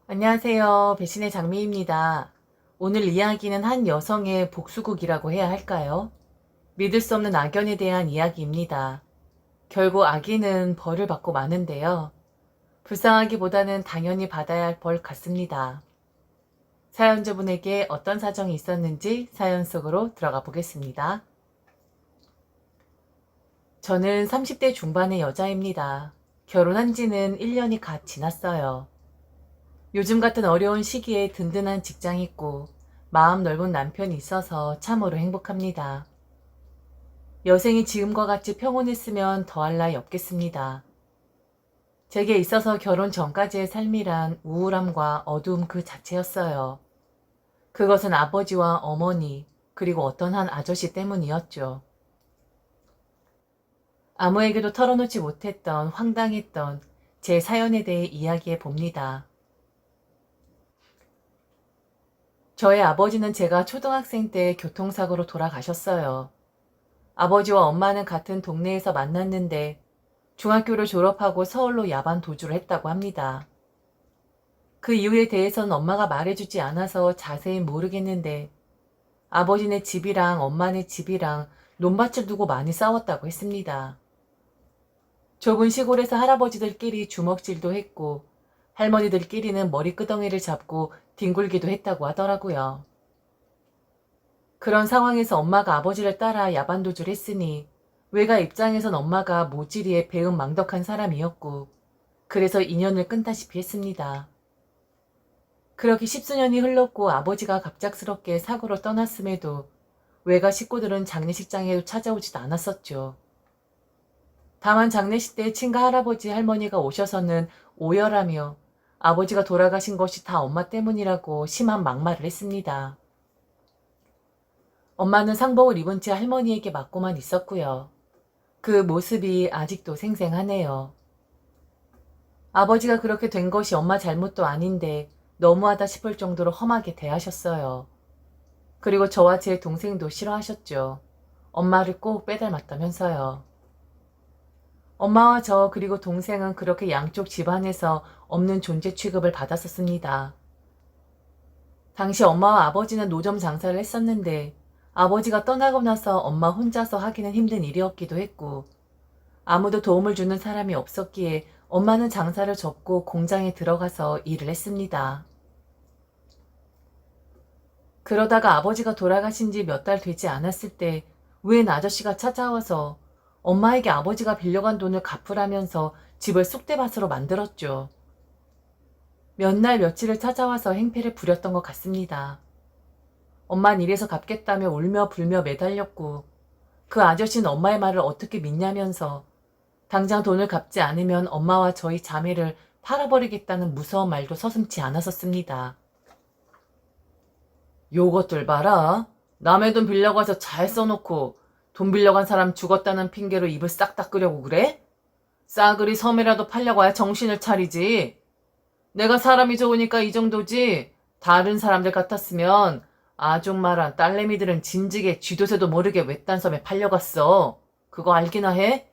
안녕하세요. 배신의 장미입니다. 오늘 이야기는 한 여성의 복수극이라고 해야 할까요? 믿을 수 없는 악연에 대한 이야기입니다. 결국 악인은 벌을 받고 마는데요. 불쌍하기보다는 당연히 받아야 할 벌 같습니다. 사연자분에게 어떤 사정이 있었는지 사연 속으로 들어가 보겠습니다. 저는 30대 중반의 여자입니다. 결혼한 지는 1년이 갓 지났어요. 요즘 같은 어려운 시기에 든든한 직장 있고 마음 넓은 남편이 있어서 참으로 행복합니다. 여생이 지금과 같이 평온했으면 더할 나위 없겠습니다. 제게 있어서 결혼 전까지의 삶이란 우울함과 어두움 그 자체였어요. 그것은 아버지와 어머니 그리고 어떤 한 아저씨 때문이었죠. 아무에게도 털어놓지 못했던 황당했던 제 사연에 대해 이야기해 봅니다. 저의 아버지는 제가 초등학생 때 교통사고로 돌아가셨어요. 아버지와 엄마는 같은 동네에서 만났는데 중학교를 졸업하고 서울로 야반 도주를 했다고 합니다. 그 이유에 대해서는 엄마가 말해주지 않아서 자세히 모르겠는데 아버지네 집이랑 엄마네 집이랑 논밭을 두고 많이 싸웠다고 했습니다. 좁은 시골에서 할아버지들끼리 주먹질도 했고 할머니들끼리는 머리끄덩이를 잡고 뒹굴기도 했다고 하더라고요. 그런 상황에서 엄마가 아버지를 따라 야반도주를 했으니 외가 입장에선 엄마가 모질이에 배은망덕한 사람이었고 그래서 인연을 끊다시피 했습니다. 그렇게 십수년이 흘렀고 아버지가 갑작스럽게 사고로 떠났음에도 외가 식구들은 장례식장에도 찾아오지도 않았었죠. 다만 장례식 때 친가 할아버지 할머니가 오셔서는 오열하며 아버지가 돌아가신 것이 다 엄마 때문이라고 심한 막말을 했습니다. 엄마는 상복을 입은 채 할머니에게 맞고만 있었고요. 그 모습이 아직도 생생하네요. 아버지가 그렇게 된 것이 엄마 잘못도 아닌데 너무하다 싶을 정도로 험하게 대하셨어요. 그리고 저와 제 동생도 싫어하셨죠. 엄마를 꼭 빼닮았다면서요. 엄마와 저 그리고 동생은 그렇게 양쪽 집안에서 없는 존재 취급을 받았었습니다. 당시 엄마와 아버지는 노점 장사를 했었는데 아버지가 떠나고 나서 엄마 혼자서 하기는 힘든 일이었기도 했고 아무도 도움을 주는 사람이 없었기에 엄마는 장사를 접고 공장에 들어가서 일을 했습니다. 그러다가 아버지가 돌아가신 지 몇 달 되지 않았을 때 웬 아저씨가 찾아와서 엄마에게 아버지가 빌려간 돈을 갚으라면서 집을 쑥대밭으로 만들었죠. 몇 날 며칠을 찾아와서 행패를 부렸던 것 같습니다. 엄만 이래서 갚겠다며 울며 불며 매달렸고 그 아저씨는 엄마의 말을 어떻게 믿냐면서 당장 돈을 갚지 않으면 엄마와 저희 자매를 팔아버리겠다는 무서운 말도 서슴지 않았었습니다. 요것들 봐라. 남의 돈 빌려가서 잘 써놓고 돈 빌려간 사람 죽었다는 핑계로 입을 싹 닦으려고 그래? 싸그리 섬이라도 팔려고 야 정신을 차리지. 내가 사람이 좋으니까 이 정도지. 다른 사람들 같았으면 아줌마랑 딸내미들은 진즉에 쥐도새도 모르게 외딴 섬에 팔려갔어. 그거 알기나 해?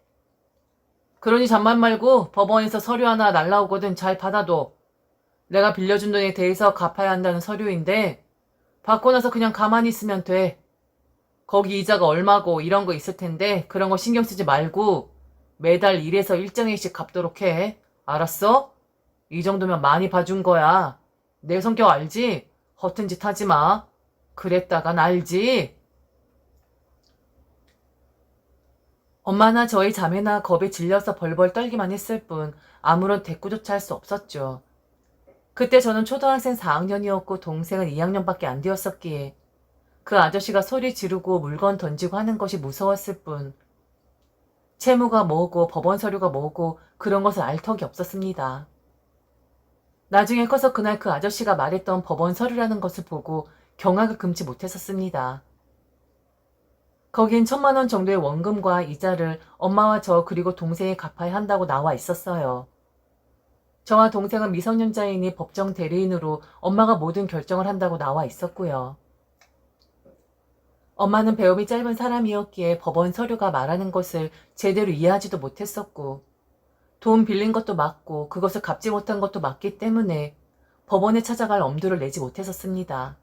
그러니 잠만 말고 법원에서 서류 하나 날라오거든 잘 받아둬. 내가 빌려준 돈에 대해서 갚아야 한다는 서류인데 받고 나서 그냥 가만히 있으면 돼. 거기 이자가 얼마고 이런 거 있을 텐데 그런 거 신경 쓰지 말고 매달 1에서 일정액씩 갚도록 해. 알았어? 이 정도면 많이 봐준 거야. 내 성격 알지? 허튼 짓 하지 마. 그랬다간 알지? 엄마나 저희 자매나 겁에 질려서 벌벌 떨기만 했을 뿐 아무런 대꾸조차 할 수 없었죠. 그때 저는 초등학생 4학년이었고 동생은 2학년밖에 안 되었었기에 그 아저씨가 소리 지르고 물건 던지고 하는 것이 무서웠을 뿐 채무가 뭐고 법원 서류가 뭐고 그런 것을 알 턱이 없었습니다. 나중에 커서 그날 그 아저씨가 말했던 법원 서류라는 것을 보고 경악을 금치 못했었습니다. 거긴 1,000만 원 정도의 원금과 이자를 엄마와 저 그리고 동생이 갚아야 한다고 나와 있었어요. 저와 동생은 미성년자이니 법정 대리인으로 엄마가 모든 결정을 한다고 나와 있었고요. 엄마는 배움이 짧은 사람이었기에 법원 서류가 말하는 것을 제대로 이해하지도 못했었고 돈 빌린 것도 맞고 그것을 갚지 못한 것도 맞기 때문에 법원에 찾아갈 엄두를 내지 못했었습니다.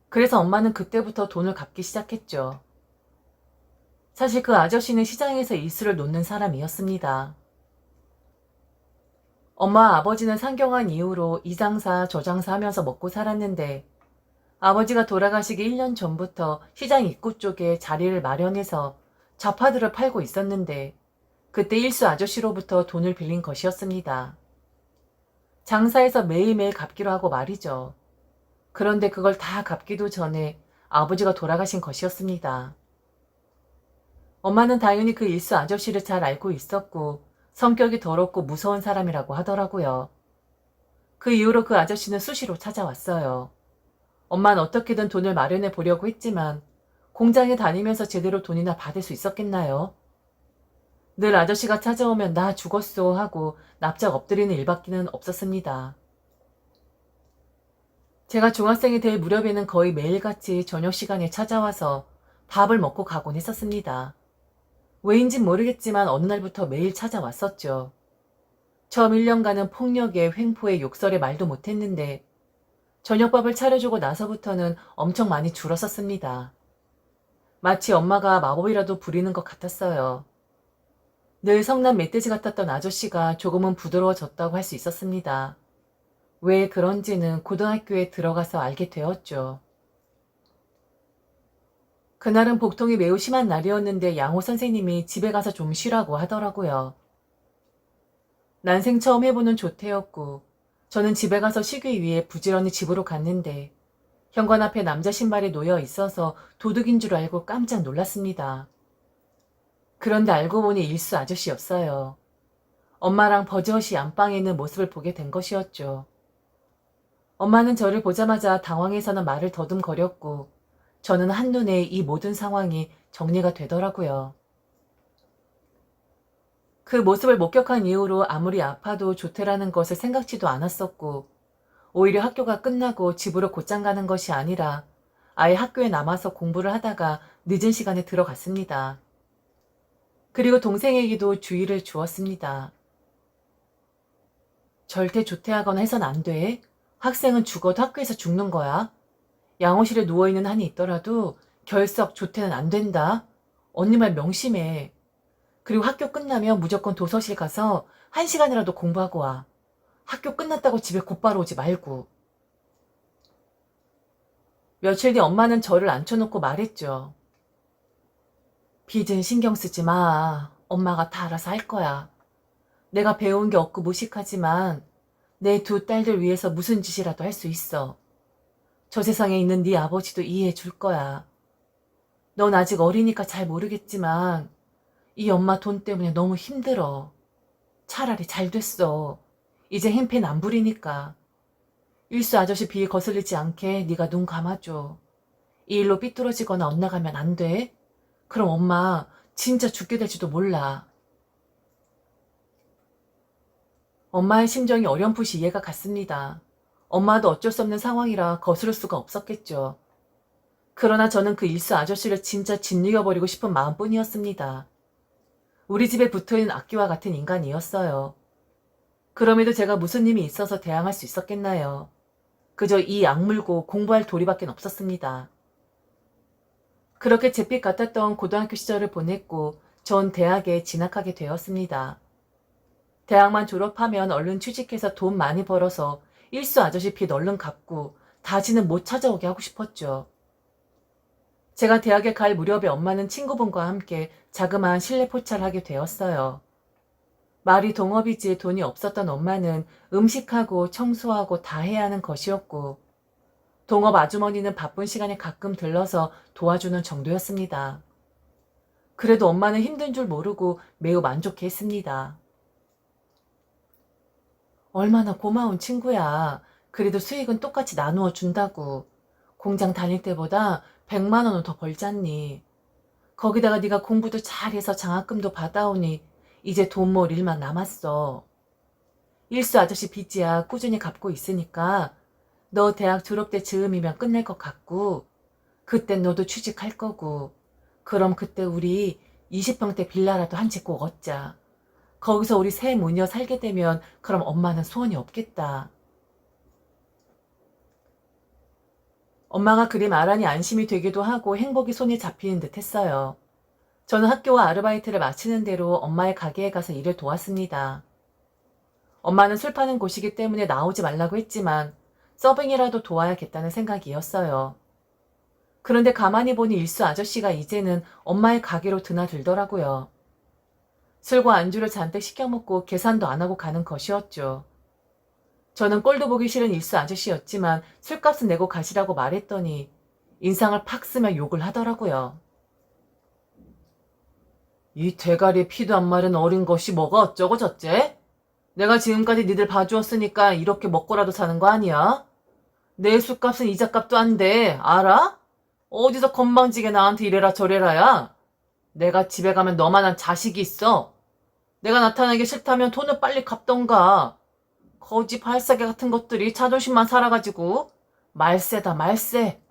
그래서 엄마는 그때부터 돈을 갚기 시작했죠. 사실 그 아저씨는 시장에서 일수를 놓는 사람이었습니다. 엄마 아버지는 상경한 이후로 이 장사 저 장사 하면서 먹고 살았는데 아버지가 돌아가시기 1년 전부터 시장 입구 쪽에 자리를 마련해서 잡화들을 팔고 있었는데 그때 일수 아저씨로부터 돈을 빌린 것이었습니다. 장사해서 매일매일 갚기로 하고 말이죠. 그런데 그걸 다 갚기도 전에 아버지가 돌아가신 것이었습니다. 엄마는 당연히 그 일수 아저씨를 잘 알고 있었고 성격이 더럽고 무서운 사람이라고 하더라고요. 그 이후로 그 아저씨는 수시로 찾아왔어요. 엄마는 어떻게든 돈을 마련해 보려고 했지만 공장에 다니면서 제대로 돈이나 받을 수 있었겠나요? 늘 아저씨가 찾아오면 나 죽었어 하고 납작 엎드리는 일밖에는 없었습니다. 제가 중학생이 될 무렵에는 거의 매일같이 저녁 시간에 찾아와서 밥을 먹고 가곤 했었습니다. 왜인진 모르겠지만 어느 날부터 매일 찾아왔었죠. 처음 1년간은 폭력에 횡포에 욕설에 말도 못했는데 저녁밥을 차려주고 나서부터는 엄청 많이 줄었었습니다. 마치 엄마가 마법이라도 부리는 것 같았어요. 늘 성난 멧돼지 같았던 아저씨가 조금은 부드러워졌다고 할 수 있었습니다. 왜 그런지는 고등학교에 들어가서 알게 되었죠. 그날은 복통이 매우 심한 날이었는데 양호 선생님이 집에 가서 좀 쉬라고 하더라고요. 난생 처음 해보는 조퇴였고 저는 집에 가서 쉬기 위해 부지런히 집으로 갔는데 현관 앞에 남자 신발이 놓여 있어서 도둑인 줄 알고 깜짝 놀랐습니다. 그런데 알고 보니 일수 아저씨였어요. 엄마랑 버젓이 안방에 있는 모습을 보게 된 것이었죠. 엄마는 저를 보자마자 당황해서는 말을 더듬거렸고 저는 한눈에 이 모든 상황이 정리가 되더라고요. 그 모습을 목격한 이후로 아무리 아파도 조퇴라는 것을 생각지도 않았었고 오히려 학교가 끝나고 집으로 곧장 가는 것이 아니라 아예 학교에 남아서 공부를 하다가 늦은 시간에 들어갔습니다. 그리고 동생에게도 주의를 주었습니다. 절대 조퇴하거나 해선 안 돼. 학생은 죽어도 학교에서 죽는 거야. 양호실에 누워있는 한이 있더라도 결석 조퇴는 안 된다. 언니 말 명심해. 그리고 학교 끝나면 무조건 도서실 가서 1시간이라도 공부하고 와. 학교 끝났다고 집에 곧바로 오지 말고. 며칠 뒤 엄마는 저를 앉혀놓고 말했죠. 빚은 신경 쓰지 마. 엄마가 다 알아서 할 거야. 내가 배운 게 없고 무식하지만 내 두 딸들 위해서 무슨 짓이라도 할 수 있어. 저 세상에 있는 네 아버지도 이해해 줄 거야. 넌 아직 어리니까 잘 모르겠지만 이 엄마 돈 때문에 너무 힘들어. 차라리 잘 됐어. 이제 행패는 안 부리니까. 일수 아저씨 비위 거슬리지 않게 네가 눈 감아줘. 이 일로 삐뚤어지거나 엇나가면 안 돼. 그럼 엄마 진짜 죽게 될지도 몰라. 엄마의 심정이 어렴풋이 이해가 갔습니다. 엄마도 어쩔 수 없는 상황이라 거스를 수가 없었겠죠. 그러나 저는 그 일수 아저씨를 진짜 짓이겨버리고 싶은 마음뿐이었습니다. 우리 집에 붙어있는 악기와 같은 인간이었어요. 그럼에도 제가 무슨 힘이 있어서 대항할 수 있었겠나요. 그저 이 악물고 공부할 도리밖엔 없었습니다. 그렇게 잿빛 같았던 고등학교 시절을 보냈고 전 대학에 진학하게 되었습니다. 대학만 졸업하면 얼른 취직해서 돈 많이 벌어서 일수 아저씨 빚 얼른 갚고 다시는 못 찾아오게 하고 싶었죠. 제가 대학에 갈 무렵에 엄마는 친구분과 함께 자그마한 실내 포차를 하게 되었어요. 말이 동업이지 돈이 없었던 엄마는 음식하고 청소하고 다 해야 하는 것이었고 동업 아주머니는 바쁜 시간에 가끔 들러서 도와주는 정도였습니다. 그래도 엄마는 힘든 줄 모르고 매우 만족해했습니다. 얼마나 고마운 친구야. 그래도 수익은 똑같이 나누어 준다고. 공장 다닐 때보다 100만 원은 더 벌잖니. 거기다가 네가 공부도 잘해서 장학금도 받아오니 이제 돈 모을 일만 남았어. 일수 아저씨 빚이야 꾸준히 갚고 있으니까 너 대학 졸업 때 즈음이면 끝낼 것 같고 그땐 너도 취직할 거고 그럼 그때 우리 20평대 빌라라도 한 채 꼭 얻자. 거기서 우리 새 모녀 살게 되면 그럼 엄마는 소원이 없겠다. 엄마가 그리 말하니 안심이 되기도 하고 행복이 손에 잡히는 듯 했어요. 저는 학교와 아르바이트를 마치는 대로 엄마의 가게에 가서 일을 도왔습니다. 엄마는 술 파는 곳이기 때문에 나오지 말라고 했지만 서빙이라도 도와야겠다는 생각이었어요. 그런데 가만히 보니 일수 아저씨가 이제는 엄마의 가게로 드나들더라고요. 술과 안주를 잔뜩 시켜 먹고 계산도 안 하고 가는 것이었죠. 저는 꼴도 보기 싫은 일수 아저씨였지만 술값은 내고 가시라고 말했더니 인상을 팍 쓰며 욕을 하더라고요. 이 대가리에 피도 안 마른 어린 것이 뭐가 어쩌고 저째? 내가 지금까지 니들 봐주었으니까 이렇게 먹고라도 사는 거 아니야? 내 술값은 이자값도 안 돼, 알아? 어디서 건방지게 나한테 이래라 저래라야? 내가 집에 가면 너만한 자식이 있어. 내가 나타나기 싫다면 돈을 빨리 갚던가. 거지 발사계 같은 것들이 자존심만 살아가지고 말세다 말세.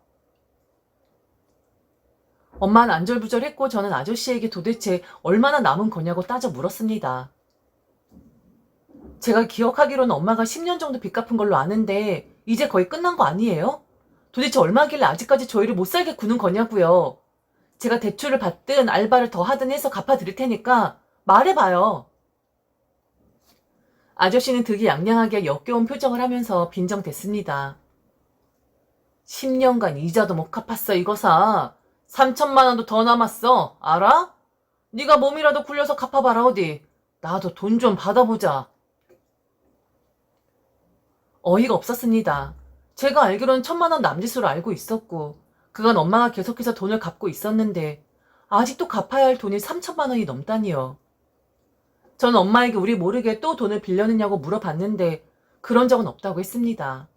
엄마는 안절부절했고 저는 아저씨에게 도대체 얼마나 남은 거냐고 따져 물었습니다. 제가 기억하기로는 엄마가 10년 정도 빚 갚은 걸로 아는데 이제 거의 끝난 거 아니에요? 도대체 얼마길래 아직까지 저희를 못 살게 구는 거냐고요. 제가 대출을 받든 알바를 더 하든 해서 갚아드릴 테니까 말해봐요. 아저씨는 득이 양양하게 역겨운 표정을 하면서 빈정댔습니다. 10년간 이자도 못 갚았어 이거사. 3천만 원도 더 남았어. 알아? 네가 몸이라도 굴려서 갚아봐라 어디. 나도 돈 좀 받아보자. 어이가 없었습니다. 제가 알기로는 1,000만 원 남짓으로 알고 있었고 그간 엄마가 계속해서 돈을 갚고 있었는데 아직도 갚아야 할 돈이 3천만 원이 넘다니요. 전 엄마에게 우리 모르게 또 돈을 빌려느냐고 물어봤는데 그런 적은 없다고 했습니다.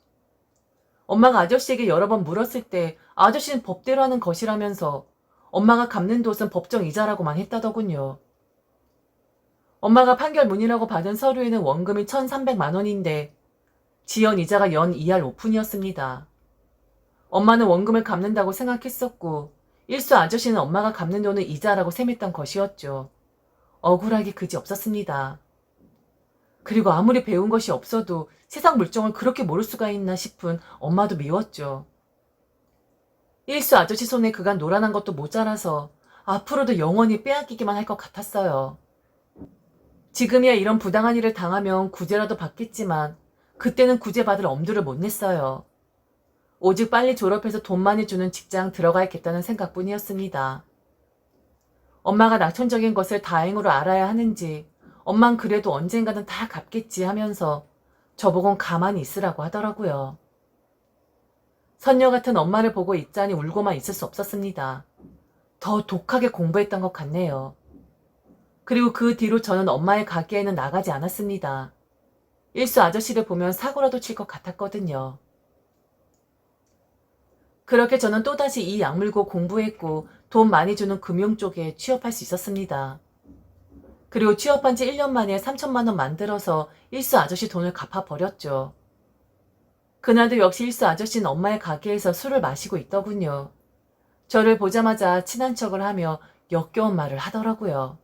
엄마가 아저씨에게 여러 번 물었을 때 아저씨는 법대로 하는 것이라면서 엄마가 갚는 돈은 법정 이자라고만 했다더군요. 엄마가 판결문이라고 받은 서류에는 원금이 1,300만 원인데 지연 이자가 연 2할 오픈이었습니다. 엄마는 원금을 갚는다고 생각했었고 일수 아저씨는 엄마가 갚는 돈은 이자라고 셈했던 것이었죠. 억울하기 그지없었습니다. 그리고 아무리 배운 것이 없어도 세상 물정을 그렇게 모를 수가 있나 싶은 엄마도 미웠죠. 일수 아저씨 손에 그간 노란한 것도 모자라서 앞으로도 영원히 빼앗기기만 할 것 같았어요. 지금이야 이런 부당한 일을 당하면 구제라도 받겠지만 그때는 구제받을 엄두를 못 냈어요. 오직 빨리 졸업해서 돈 많이 주는 직장 들어가야겠다는 생각뿐이었습니다. 엄마가 낙천적인 것을 다행으로 알아야 하는지 엄만 그래도 언젠가는 다 갚겠지 하면서 저보곤 가만히 있으라고 하더라고요. 선녀 같은 엄마를 보고 있자니 울고만 있을 수 없었습니다. 더 독하게 공부했던 것 같네요. 그리고 그 뒤로 저는 엄마의 가게에는 나가지 않았습니다. 일수 아저씨를 보면 사고라도 칠 것 같았거든요. 그렇게 저는 또다시 이 약물고 공부했고 돈 많이 주는 금융 쪽에 취업할 수 있었습니다. 그리고 취업한 지 1년 만에 3천만 원 만들어서 일수 아저씨 돈을 갚아버렸죠. 그날도 역시 일수 아저씨는 엄마의 가게에서 술을 마시고 있더군요. 저를 보자마자 친한 척을 하며 역겨운 말을 하더라고요.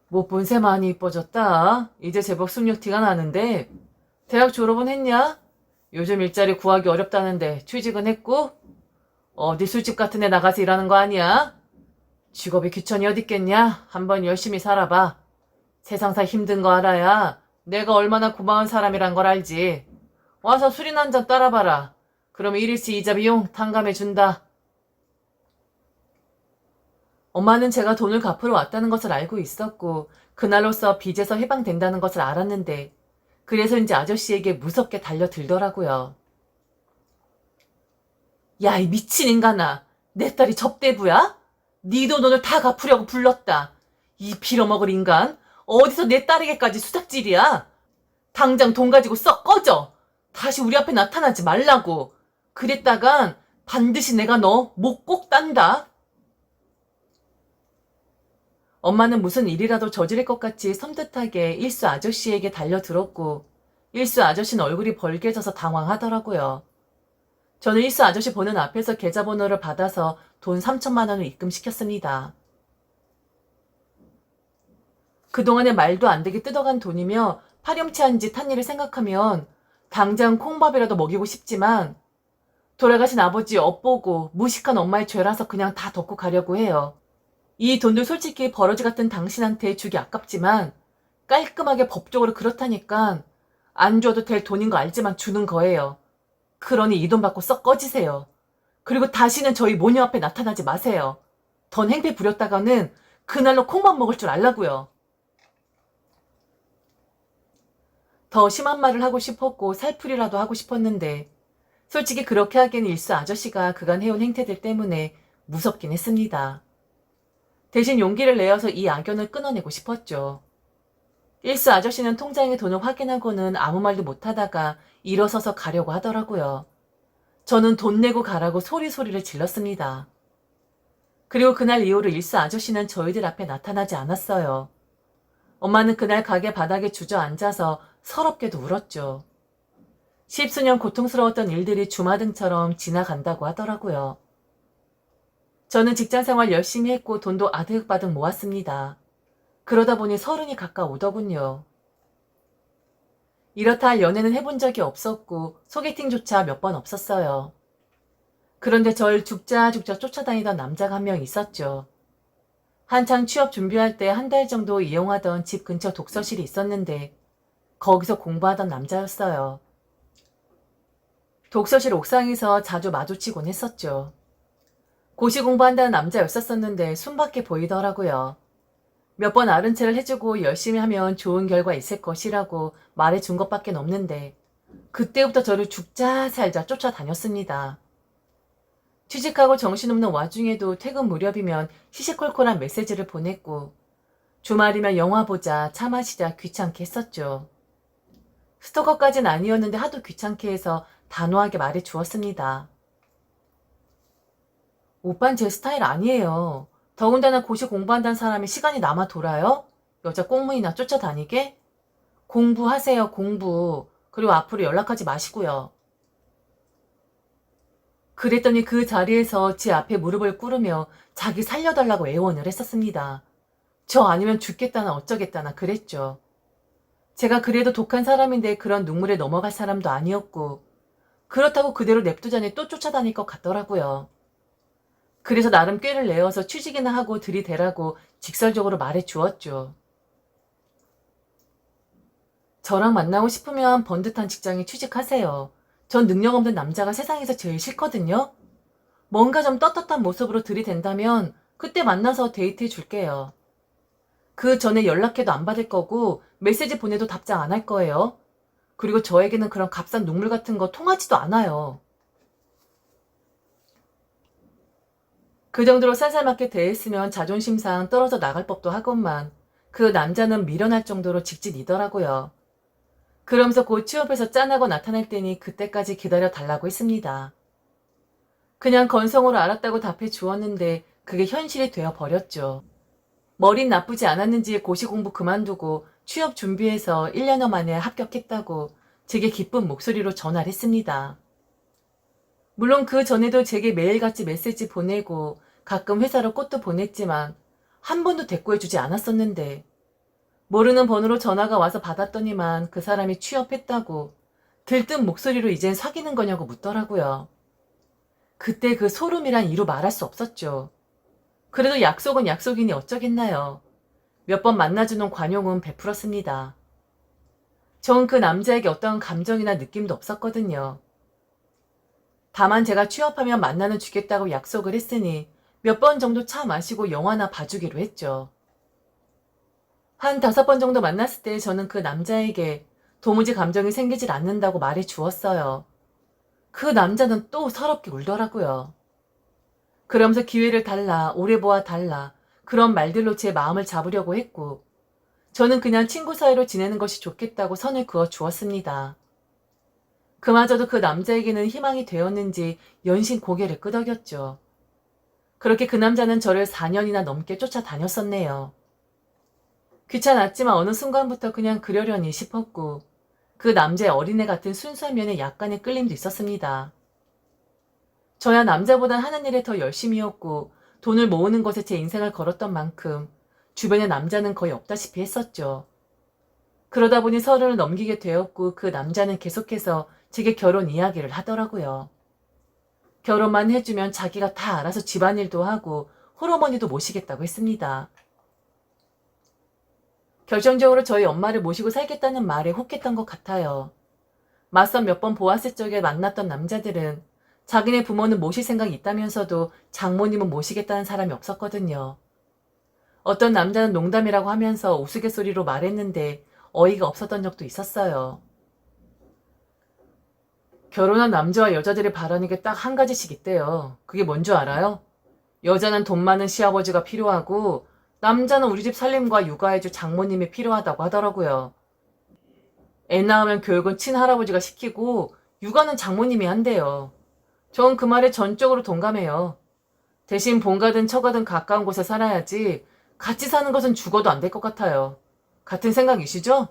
못 본 새 많이 이뻐졌다. 이제 제법 숙녀티가 나는데 대학 졸업은 했냐? 요즘 일자리 구하기 어렵다는데 취직은 했고? 어디 술집 같은 데 나가서 일하는 거 아니야? 직업이 귀천이 어딨겠냐? 한번 열심히 살아봐. 세상사 힘든 거 알아야 내가 얼마나 고마운 사람이란 걸 알지. 와서 술이나 한잔 따라봐라. 그럼 일일치 이자 비용 탕감해준다. 엄마는 제가 돈을 갚으러 왔다는 것을 알고 있었고 그날로써 빚에서 해방된다는 것을 알았는데 그래서인지 아저씨에게 무섭게 달려들더라고요. 야, 이 미친 인간아. 내 딸이 접대부야? 니도 돈을 다 갚으려고 불렀다. 이 빌어먹을 인간. 어디서 내 딸에게까지 수작질이야. 당장 돈 가지고 썩 꺼져. 다시 우리 앞에 나타나지 말라고. 그랬다간 반드시 내가 너 목 꼭 딴다. 엄마는 무슨 일이라도 저지를 것 같이 섬뜩하게 일수 아저씨에게 달려들었고 일수 아저씨는 얼굴이 벌개져서 당황하더라고요. 저는 일수 아저씨 보는 앞에서 계좌번호를 받아서 돈 3천만 원을 입금시켰습니다. 그동안에 말도 안 되게 뜯어간 돈이며 파렴치한 짓 한 일을 생각하면 당장 콩밥이라도 먹이고 싶지만 돌아가신 아버지 엿보고 무식한 엄마의 죄라서 그냥 다 덮고 가려고 해요. 이 돈도 솔직히 버러지 같은 당신한테 주기 아깝지만 깔끔하게 법적으로 그렇다니까 안 줘도 될 돈인 거 알지만 주는 거예요. 그러니 이 돈 받고 썩 꺼지세요. 그리고 다시는 저희 모녀 앞에 나타나지 마세요. 던 행패 부렸다가는 그날로 콩밥 먹을 줄 알라고요. 더 심한 말을 하고 싶었고 살풀이라도 하고 싶었는데 솔직히 그렇게 하기엔 일수 아저씨가 그간 해온 행태들 때문에 무섭긴 했습니다. 대신 용기를 내어서 이 악연을 끊어내고 싶었죠. 일수 아저씨는 통장의 돈을 확인하고는 아무 말도 못하다가 일어서서 가려고 하더라고요. 저는 돈 내고 가라고 소리소리를 질렀습니다. 그리고 그날 이후로 일수 아저씨는 저희들 앞에 나타나지 않았어요. 엄마는 그날 가게 바닥에 주저앉아서 서럽게도 울었죠. 십수년 고통스러웠던 일들이 주마등처럼 지나간다고 하더라고요. 저는 직장생활 열심히 했고 돈도 아득바득 모았습니다. 그러다 보니 30이 가까우더군요. 이렇다 할 연애는 해본 적이 없었고 소개팅조차 몇 번 없었어요. 그런데 절 죽자 쫓아다니던 남자가 한 명 있었죠. 한창 취업 준비할 때 한 달 정도 이용하던 집 근처 독서실이 있었는데 거기서 공부하던 남자였어요. 독서실 옥상에서 자주 마주치곤 했었죠. 고시 공부한다는 남자였었는데 순박해 보이더라고요. 몇 번 아른 체를 해주고 열심히 하면 좋은 결과 있을 것이라고 말해준 것밖에 없는데 그때부터 저를 죽자 살자 쫓아다녔습니다. 취직하고 정신없는 와중에도 퇴근 무렵이면 시시콜콜한 메시지를 보냈고 주말이면 영화 보자, 차 마시자 귀찮게 했었죠. 스토커까진 아니었는데 하도 귀찮게 해서 단호하게 말해주었습니다. 오빤 제 스타일 아니에요. 더군다나 고시 공부한다는 사람이 시간이 남아 돌아요? 여자 꽁무니나 쫓아다니게? 공부하세요, 공부. 그리고 앞으로 연락하지 마시고요. 그랬더니 그 자리에서 제 앞에 무릎을 꿇으며 자기 살려달라고 애원을 했었습니다. 저 아니면 죽겠다나 어쩌겠다나 그랬죠. 제가 그래도 독한 사람인데 그런 눈물에 넘어갈 사람도 아니었고 그렇다고 그대로 냅두자니 또 쫓아다닐 것 같더라고요. 그래서 나름 꾀를 내어서 취직이나 하고 들이대라고 직설적으로 말해주었죠. 저랑 만나고 싶으면 번듯한 직장에 취직하세요. 전 능력 없는 남자가 세상에서 제일 싫거든요. 뭔가 좀 떳떳한 모습으로 들이댄다면 그때 만나서 데이트해 줄게요. 그 전에 연락해도 안 받을 거고 메시지 보내도 답장 안 할 거예요. 그리고 저에게는 그런 값싼 눈물 같은 거 통하지도 않아요. 그 정도로 쌀쌀맞게 대했으면 자존심상 떨어져 나갈 법도 하건만 그 남자는 미련할 정도로 직진이더라고요. 그러면서 곧 취업해서 짠하고 나타날 테니 그때까지 기다려 달라고 했습니다. 그냥 건성으로 알았다고 답해 주었는데 그게 현실이 되어 버렸죠. 머린 나쁘지 않았는지 고시 공부 그만두고 취업 준비해서 1년여 만에 합격했다고 제게 기쁜 목소리로 전화를 했습니다. 물론 그 전에도 제게 매일같이 메시지 보내고 가끔 회사로 꽃도 보냈지만 한 번도 대꾸해주지 않았었는데 모르는 번호로 전화가 와서 받았더니만 그 사람이 취업했다고 들뜬 목소리로 이젠 사귀는 거냐고 묻더라고요. 그때 그 소름이란 이루 말할 수 없었죠. 그래도 약속은 약속이니 어쩌겠나요. 몇 번 만나주는 관용은 베풀었습니다. 전 그 남자에게 어떠한 감정이나 느낌도 없었거든요. 다만 제가 취업하면 만나는 주겠다고 약속을 했으니 몇 번 정도 차 마시고 영화나 봐주기로 했죠. 한 5번 정도 만났을 때 저는 그 남자에게 도무지 감정이 생기질 않는다고 말해 주었어요. 그 남자는 또 서럽게 울더라고요. 그러면서 기회를 달라, 오래 보아 달라 그런 말들로 제 마음을 잡으려고 했고 저는 그냥 친구 사이로 지내는 것이 좋겠다고 선을 그어 주었습니다. 그마저도 그 남자에게는 희망이 되었는지 연신 고개를 끄덕였죠. 그렇게 그 남자는 저를 4년이나 넘게 쫓아다녔었네요. 귀찮았지만 어느 순간부터 그냥 그러려니 싶었고 그 남자의 어린애 같은 순수한 면에 약간의 끌림도 있었습니다. 저야 남자보단 하는 일에 더 열심히였고 돈을 모으는 것에 제 인생을 걸었던 만큼 주변에 남자는 거의 없다시피 했었죠. 그러다 보니 30을 넘기게 되었고 그 남자는 계속해서 제게 결혼 이야기를 하더라고요. 결혼만 해주면 자기가 다 알아서 집안일도 하고 홀어머니도 모시겠다고 했습니다. 결정적으로 저희 엄마를 모시고 살겠다는 말에 혹했던 것 같아요. 맞선 몇 번 보았을 적에 만났던 남자들은 자기네 부모는 모실 생각이 있다면서도 장모님은 모시겠다는 사람이 없었거든요. 어떤 남자는 농담이라고 하면서 우스갯소리로 말했는데 어이가 없었던 적도 있었어요. 결혼한 남자와 여자들이 바라는 게 딱 한 가지씩 있대요. 그게 뭔 줄 알아요? 여자는 돈 많은 시아버지가 필요하고 남자는 우리 집 살림과 육아해줄 장모님이 필요하다고 하더라고요. 애 낳으면 교육은 친할아버지가 시키고 육아는 장모님이 한대요. 전 그 말에 전적으로 동감해요. 대신 본가든 처가든 가까운 곳에 살아야지 같이 사는 것은 죽어도 안 될 것 같아요. 같은 생각이시죠?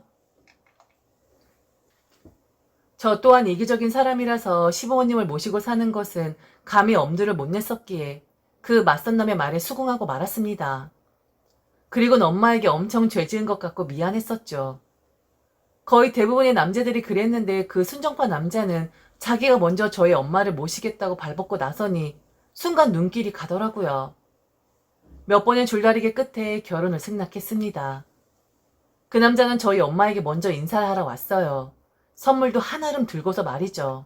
저 또한 이기적인 사람이라서 시부모님을 모시고 사는 것은 감히 엄두를 못 냈었기에 그 맞선 놈의 말에 수긍하고 말았습니다. 그리고는 엄마에게 엄청 죄 지은 것 같고 미안했었죠. 거의 대부분의 남자들이 그랬는데 그 순정파 남자는 자기가 먼저 저희 엄마를 모시겠다고 발벗고 나서니 순간 눈길이 가더라고요. 몇 번의 줄다리기 끝에 결혼을 승낙했습니다. 그 남자는 저희 엄마에게 먼저 인사를 하러 왔어요. 선물도 한아름 들고서 말이죠.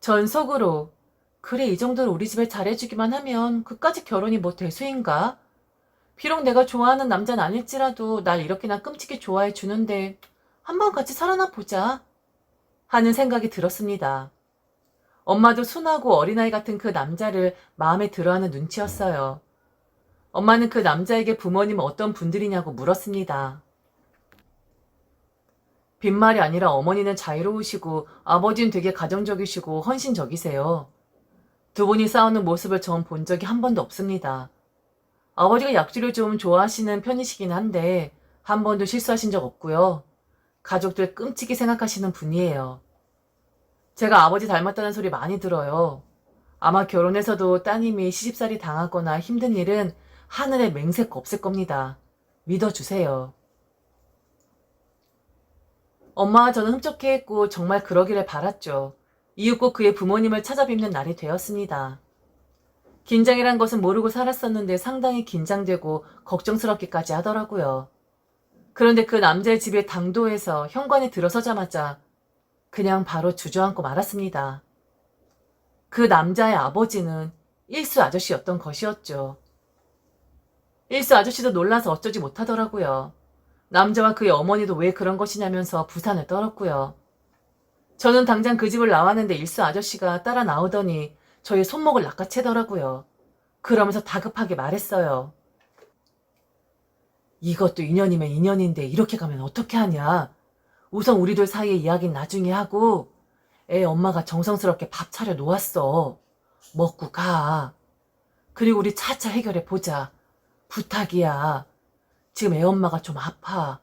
전 속으로 그래 이 정도로 우리 집에 잘해주기만 하면 그까짓 결혼이 뭐 대수인가? 비록 내가 좋아하는 남자는 아닐지라도 날 이렇게나 끔찍이 좋아해 주는데 한번 같이 살아나 보자 하는 생각이 들었습니다. 엄마도 순하고 어린아이 같은 그 남자를 마음에 들어하는 눈치였어요. 엄마는 그 남자에게 부모님 어떤 분들이냐고 물었습니다. 빈말이 아니라 어머니는 자유로우시고 아버지는 되게 가정적이시고 헌신적이세요. 두 분이 싸우는 모습을 전 본 적이 한 번도 없습니다. 아버지가 약주를 좀 좋아하시는 편이시긴 한데 한 번도 실수하신 적 없고요. 가족들 끔찍이 생각하시는 분이에요. 제가 아버지 닮았다는 소리 많이 들어요. 아마 결혼해서도 따님이 시집살이 당하거나 힘든 일은 하늘에 맹세코 없을 겁니다. 믿어주세요. 엄마와 저는 흡족해 했고 정말 그러기를 바랐죠. 이윽고 그의 부모님을 찾아뵙는 날이 되었습니다. 긴장이란 것은 모르고 살았었는데 상당히 긴장되고 걱정스럽기까지 하더라고요. 그런데 그 남자의 집에 당도해서 현관에 들어서자마자 그냥 바로 주저앉고 말았습니다. 그 남자의 아버지는 일수 아저씨였던 것이었죠. 일수 아저씨도 놀라서 어쩌지 못하더라고요. 남자와 그의 어머니도 왜 그런 것이냐면서 부산을 떨었고요. 저는 당장 그 집을 나왔는데 일수 아저씨가 따라 나오더니 저의 손목을 낚아채더라고요. 그러면서 다급하게 말했어요. 이것도 인연이면 인연인데 이렇게 가면 어떻게 하냐. 우선 우리들 사이의 이야기는 나중에 하고 애 엄마가 정성스럽게 밥 차려 놓았어. 먹고 가. 그리고 우리 차차 해결해 보자. 부탁이야. 지금 애 엄마가 좀 아파.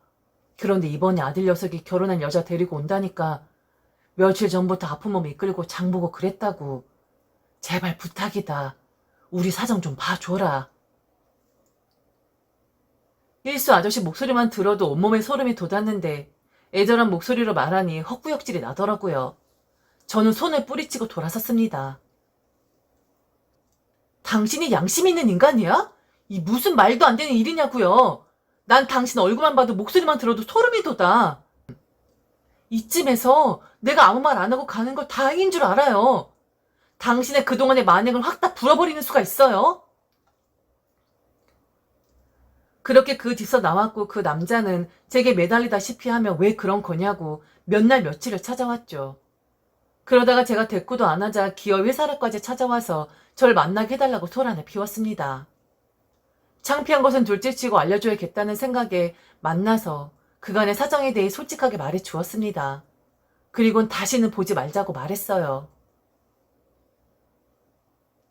그런데 이번에 아들 녀석이 결혼한 여자 데리고 온다니까 며칠 전부터 아픈 몸 이끌고 장보고 그랬다고. 제발 부탁이다. 우리 사정 좀 봐줘라. 일수 아저씨 목소리만 들어도 온몸에 소름이 돋았는데 애절한 목소리로 말하니 헛구역질이 나더라고요. 저는 손을 뿌리치고 돌아섰습니다. 당신이 양심 있는 인간이야? 이 무슨 말도 안 되는 일이냐고요. 난 당신 얼굴만 봐도 목소리만 들어도 소름이 돋아. 이쯤에서 내가 아무 말 안 하고 가는 걸 다행인 줄 알아요. 당신의 그동안의 만행을 확 다 불어버리는 수가 있어요. 그렇게 그 집서 나왔고 그 남자는 제게 매달리다시피 하며 왜 그런 거냐고 몇 날 며칠을 찾아왔죠. 그러다가 제가 대꾸도 안 하자 기어 회사로까지 찾아와서 절 만나게 해달라고 소란을 피웠습니다. 창피한 것은 둘째치고 알려줘야겠다는 생각에 만나서 그간의 사정에 대해 솔직하게 말해 주었습니다. 그리곤 다시는 보지 말자고 말했어요.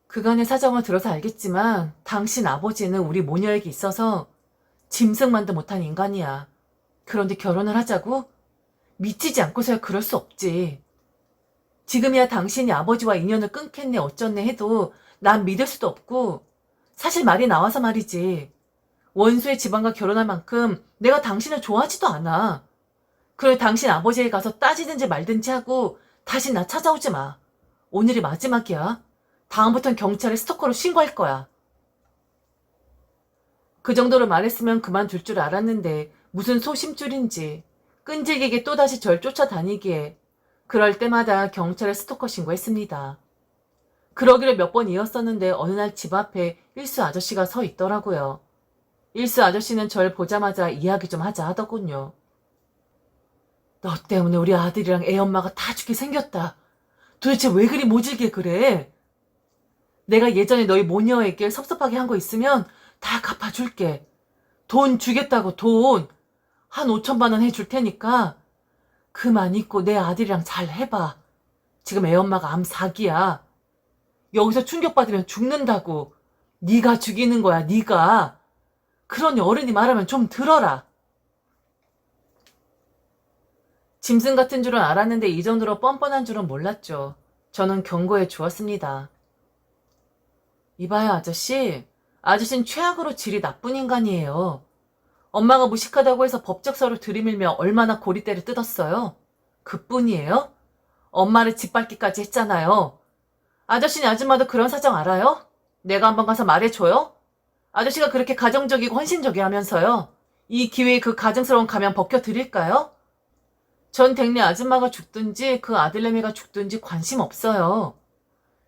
그간의 사정을 들어서 알겠지만 당신 아버지는 우리 모녀에게 있어서 짐승만도 못한 인간이야. 그런데 결혼을 하자고? 미치지 않고서야 그럴 수 없지. 지금이야 당신이 아버지와 인연을 끊겠네 어쩌네 해도 난 믿을 수도 없고 사실 말이 나와서 말이지. 원수의 집안과 결혼할 만큼 내가 당신을 좋아하지도 않아. 그래 당신 아버지에게 가서 따지든지 말든지 하고 다시 나 찾아오지 마. 오늘이 마지막이야. 다음부턴 경찰에 스토커로 신고할 거야. 그 정도로 말했으면 그만둘 줄 알았는데 무슨 소심줄인지 끈질기게 또다시 절 쫓아다니기에 그럴 때마다 경찰에 스토커 신고했습니다. 그러기를 몇 번 이었었는데 어느 날 집 앞에 일수 아저씨가 서 있더라고요. 일수 아저씨는 절 보자마자 이야기 좀 하자 하더군요. 너 때문에 우리 아들이랑 애 엄마가 다 죽게 생겼다. 도대체 왜 그리 모질게 그래? 내가 예전에 너희 모녀에게 섭섭하게 한 거 있으면 다 갚아줄게. 돈 주겠다고 돈. 한 5천만 원 해줄 테니까 그만 있고 내 아들이랑 잘 해봐. 지금 애 엄마가 암 4기야. 여기서 충격받으면 죽는다고. 네가 죽이는 거야, 네가. 그러니 어른이 말하면 좀 들어라. 짐승 같은 줄은 알았는데 이 정도로 뻔뻔한 줄은 몰랐죠. 저는 경고해 주었습니다. 이봐요, 아저씨. 아저씨는 최악으로 질이 나쁜 인간이에요. 엄마가 무식하다고 해서 법적서를 들이밀며 얼마나 고리대를 뜯었어요. 그뿐이에요? 엄마를 짓밟기까지 했잖아요. 아저씨네 아줌마도 그런 사정 알아요? 내가 한번 가서 말해줘요? 아저씨가 그렇게 가정적이고 헌신적이라면서요. 이 기회에 그 가증스러운 가면 벗겨드릴까요? 전 댁내 아줌마가 죽든지 그 아들내미가 죽든지 관심 없어요.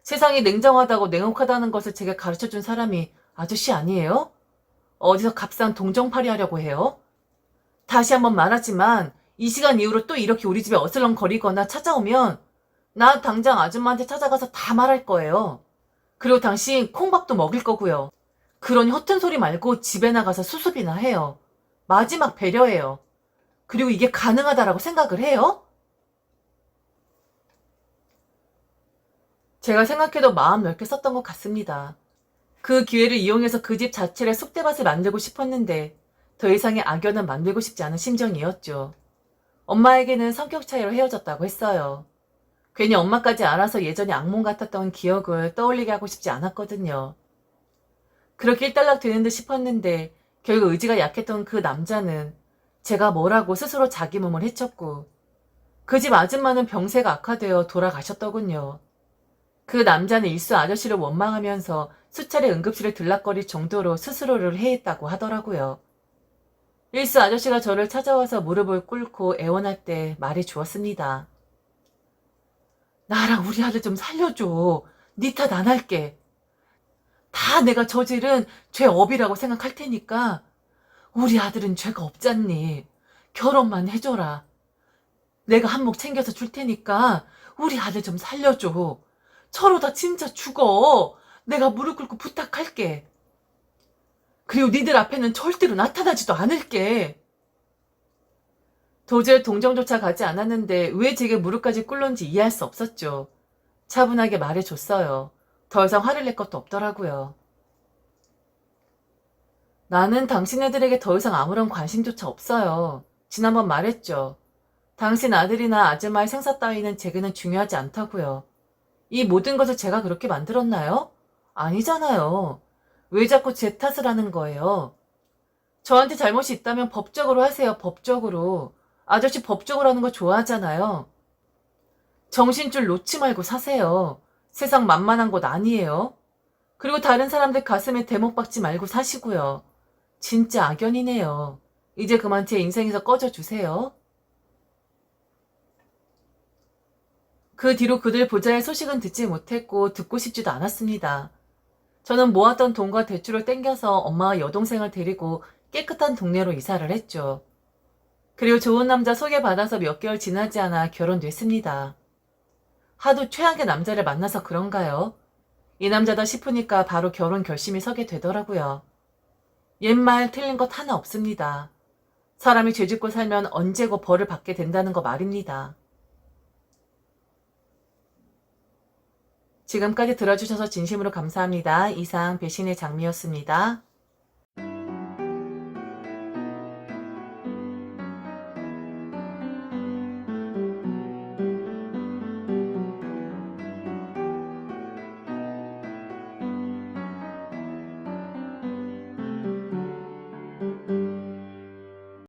세상이 냉정하다고 냉혹하다는 것을 제게 가르쳐준 사람이 아저씨 아니에요? 어디서 값싼 동정팔이 하려고 해요? 다시 한번 말하지만 이 시간 이후로 또 이렇게 우리 집에 어슬렁거리거나 찾아오면 나 당장 아줌마한테 찾아가서 다 말할 거예요. 그리고 당신 콩밥도 먹일 거고요. 그러니 허튼 소리 말고 집에 나가서 수습이나 해요. 마지막 배려예요. 그리고 이게 가능하다라고 생각을 해요? 제가 생각해도 마음 넓게 썼던 것 같습니다. 그 기회를 이용해서 그 집 자체를 쑥대밭을 만들고 싶었는데 더 이상의 악연은 만들고 싶지 않은 심정이었죠. 엄마에게는 성격 차이로 헤어졌다고 했어요. 괜히 엄마까지 알아서 예전에 악몽 같았던 기억을 떠올리게 하고 싶지 않았거든요. 그렇게 일단락 되는 듯 싶었는데 결국 의지가 약했던 그 남자는 제가 뭐라고 스스로 자기 몸을 해쳤고 그 집 아줌마는 병세가 악화되어 돌아가셨더군요. 그 남자는 일수 아저씨를 원망하면서 수차례 응급실을 들락거릴 정도로 스스로를 해했다고 하더라고요. 일수 아저씨가 저를 찾아와서 무릎을 꿇고 애원할 때 말해 주었습니다. 나랑 우리 아들 좀 살려줘. 네 탓 안 할게. 다 내가 저지른 죄업이라고 생각할 테니까 우리 아들은 죄가 없잖니. 결혼만 해줘라. 내가 한몫 챙겨서 줄 테니까 우리 아들 좀 살려줘. 저러다 진짜 죽어. 내가 무릎 꿇고 부탁할게. 그리고 니들 앞에는 절대로 나타나지도 않을게. 도저히 동정조차 가지 않았는데 왜 제게 무릎까지 꿇는지 이해할 수 없었죠. 차분하게 말해줬어요. 더 이상 화를 낼 것도 없더라고요. 나는 당신네들에게 더 이상 아무런 관심조차 없어요. 지난번 말했죠. 당신 아들이나 아줌마의 생사 따위는 제게는 중요하지 않다고요. 이 모든 것을 제가 그렇게 만들었나요? 아니잖아요. 왜 자꾸 제 탓을 하는 거예요? 저한테 잘못이 있다면 법적으로 하세요. 법적으로. 아저씨 법적으로 하는 거 좋아하잖아요. 정신줄 놓지 말고 사세요. 세상 만만한 곳 아니에요. 그리고 다른 사람들 가슴에 대목 박지 말고 사시고요. 진짜 악연이네요. 이제 그만 제 인생에서 꺼져주세요. 그 뒤로 그들 보자의 소식은 듣지 못했고 듣고 싶지도 않았습니다. 저는 모았던 돈과 대출을 땡겨서 엄마와 여동생을 데리고 깨끗한 동네로 이사를 했죠. 그리고 좋은 남자 소개받아서 몇 개월 지나지 않아 결혼됐습니다. 하도 최악의 남자를 만나서 그런가요? 이 남자다 싶으니까 바로 결혼 결심이 서게 되더라고요. 옛말 틀린 것 하나 없습니다. 사람이 죄짓고 살면 언제고 벌을 받게 된다는 거 말입니다. 지금까지 들어주셔서 진심으로 감사합니다. 이상 배신의 장미였습니다.